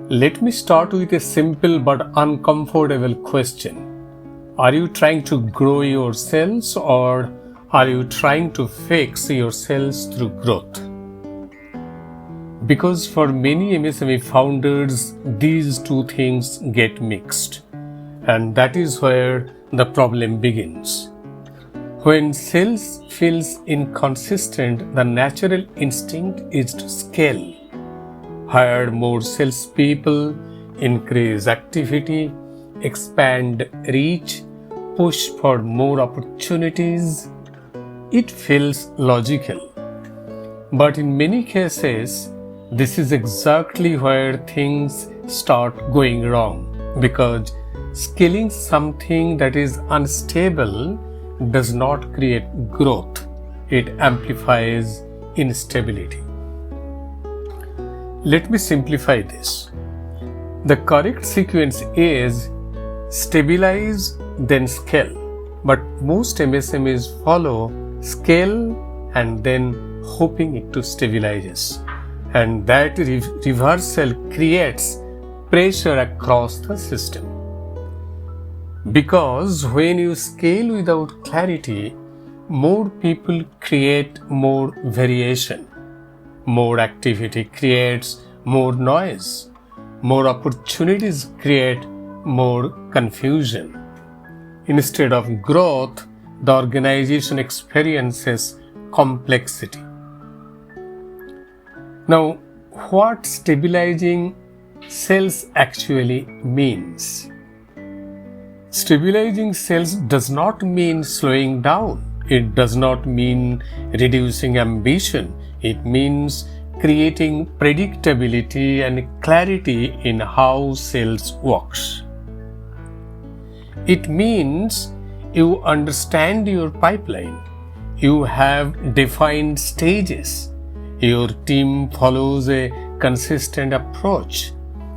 Let me start with a simple but uncomfortable question. Are you trying to grow your sales or are you trying to fix your sales through growth? Because for many MSME founders, these two things get mixed, and that is where the problem begins. When sales feels inconsistent, the natural instinct is to scale. Hire more salespeople, increase activity, expand reach, push for more opportunities. It feels logical. But in many cases, this is exactly where things start going wrong, because scaling something that is unstable does not create growth. It amplifies instability. Let me simplify this. The correct sequence is stabilize, then scale. But most MSMEs follow scale and then hoping it to stabilizes. And that reversal creates pressure across the system. Because when you scale without clarity, more people create more variation. More activity creates more noise. More opportunities create more confusion. Instead of growth, the organization experiences complexity. Now, what stabilizing sales actually means? Stabilizing sales does not mean slowing down. It does not mean reducing ambition. It means creating predictability and clarity in how sales works. It means you understand your pipeline. You have defined stages. Your team follows a consistent approach.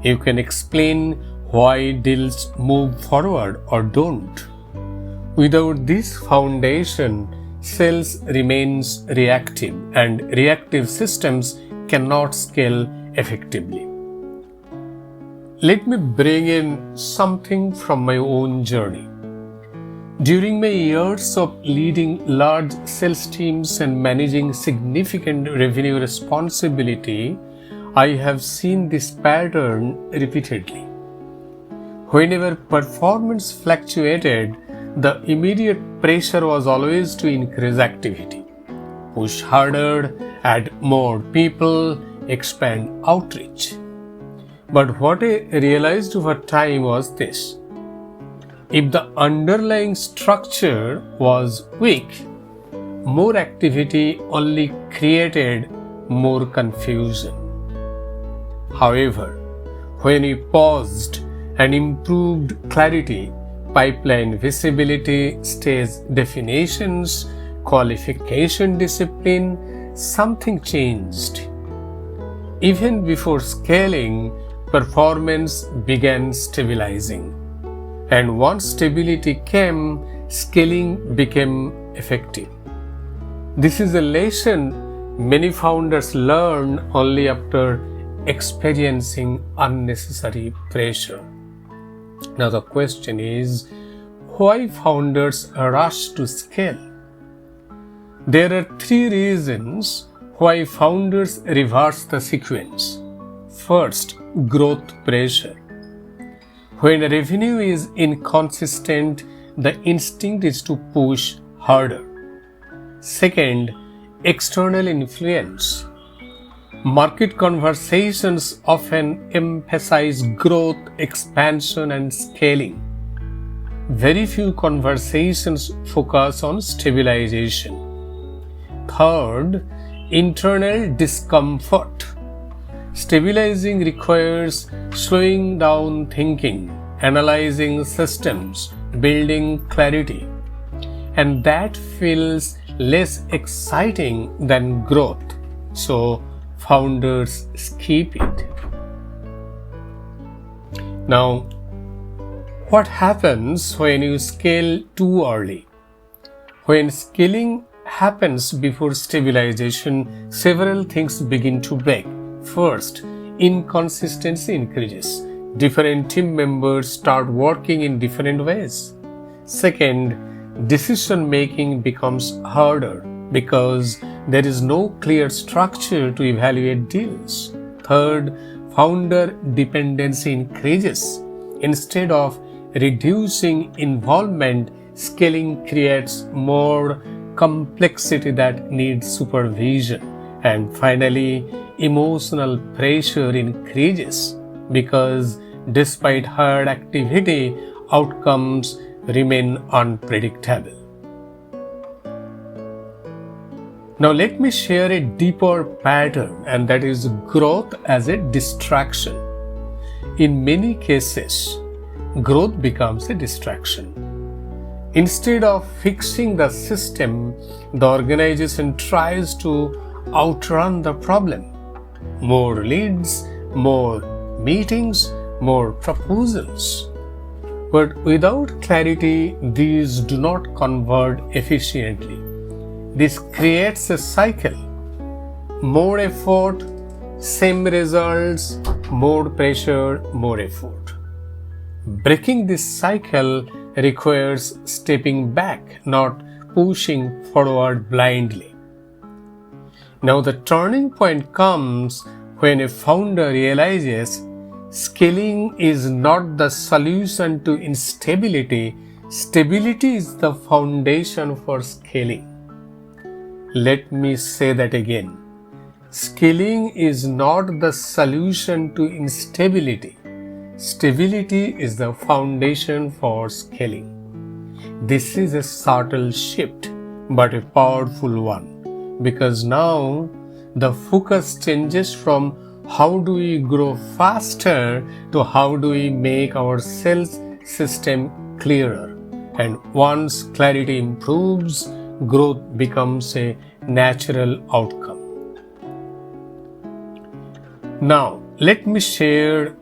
You can explain why deals move forward or don't. Without this foundation, sales remains reactive, and reactive systems cannot scale effectively. Let me bring in something from my own journey. During my years of leading large sales teams and managing significant revenue responsibility, I have seen this pattern repeatedly. Whenever performance fluctuated, the immediate pressure was always to increase activity, push harder, add more people, expand outreach. But what I realized over time was this: if the underlying structure was weak, more activity only created more confusion. However, when we paused and improved clarity, pipeline visibility, stage definitions, qualification discipline, something changed. Even before scaling, performance began stabilizing. And once stability came, scaling became effective. This is a lesson many founders learn only after experiencing unnecessary pressure. Now the question is, why founders rush to scale? There are three reasons why founders reverse the sequence. First, growth pressure. When revenue is inconsistent, the instinct is to push harder. Second, external influence. Market conversations often emphasize growth, expansion, and scaling. Very few conversations focus on stabilization. Third, internal discomfort. Stabilizing requires slowing down thinking, analyzing systems, building clarity, and that feels less exciting than growth. So, founders skip it. Now, what happens when you scale too early? When scaling happens before stabilization, several things begin to break. First, inconsistency increases. Different team members start working in different ways. Second, decision making becomes harder because there is no clear structure to evaluate deals. Third, founder dependency increases. Instead of reducing involvement, scaling creates more complexity that needs supervision. And finally, emotional pressure increases because despite hard activity, outcomes remain unpredictable. Now let me share a deeper pattern, and that is growth as a distraction. In many cases, growth becomes a distraction. Instead of fixing the system, the organization tries to outrun the problem. More leads, more meetings, more proposals. But without clarity, these do not convert efficiently. This creates a cycle. More effort, same results, more pressure, more effort. Breaking this cycle requires stepping back, not pushing forward blindly. Now the turning point comes when a founder realizes scaling is not the solution to instability. Stability is the foundation for scaling. Let me say that again. Scaling is not the solution to instability. Stability is the foundation for scaling. This is a subtle shift, but a powerful one, because now the focus changes from how do we grow faster to how do we make our sales system clearer. And once clarity improves, growth becomes a natural outcome. Now, let me share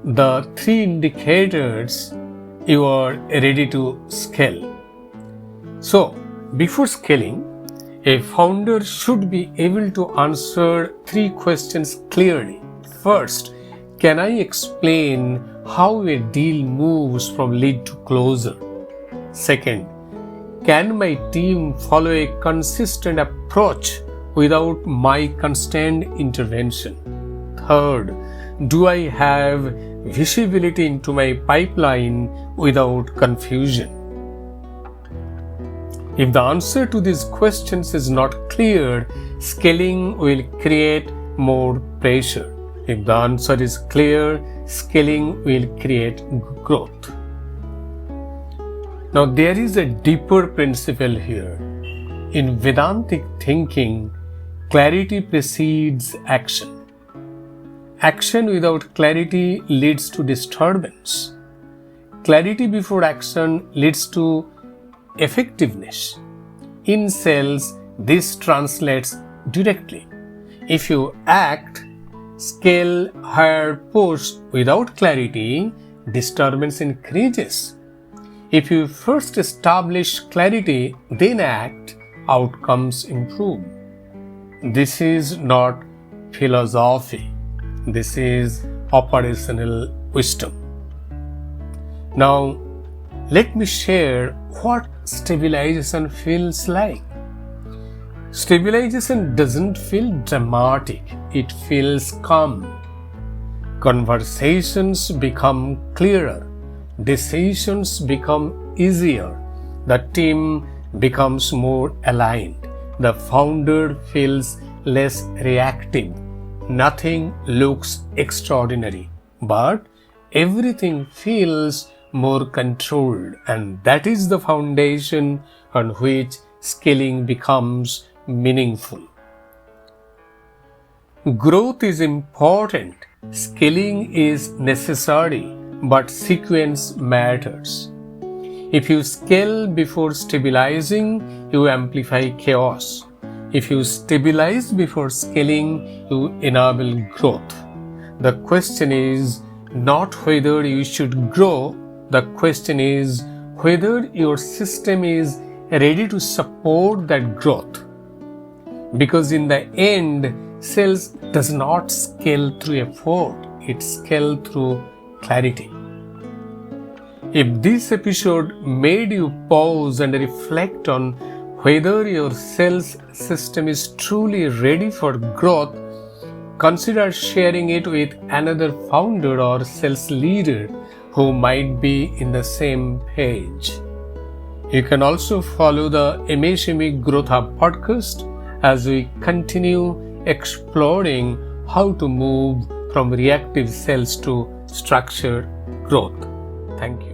the 3 indicators you are ready to scale. So, before scaling, a founder should be able to answer 3 questions clearly. First, can I explain how a deal moves from lead to closure? Second, can my team follow a consistent approach without my constant intervention? Third, do I have visibility into my pipeline without confusion? If the answer to these questions is not clear, scaling will create more pressure. If the answer is clear, scaling will create growth. Now, there is a deeper principle here. In Vedantic thinking, clarity precedes action. Action without clarity leads to disturbance. Clarity before action leads to effectiveness. In sales, this translates directly. If you act, scale, hire, push without clarity, disturbance increases. If you first establish clarity, then act, outcomes improve. This is not philosophy. This is operational wisdom. Now, let me share what stabilization feels like. Stabilization doesn't feel dramatic, it feels calm. Conversations become clearer, decisions become easier, the team becomes more aligned, the founder feels less reactive. Nothing looks extraordinary, but everything feels more controlled, and that is the foundation on which scaling becomes meaningful. Growth is important, scaling is necessary, but sequence matters. If you scale before stabilizing, you amplify chaos. If you stabilize before scaling, you enable growth. The question is not whether you should grow, the question is whether your system is ready to support that growth. Because in the end, sales does not scale through effort, it scales through clarity. If this episode made you pause and reflect on whether your sales system is truly ready for growth, consider sharing it with another founder or sales leader who might be in the same page. You can also follow the MSME Growth Hub podcast as we continue exploring how to move from reactive sales to structured growth. Thank you.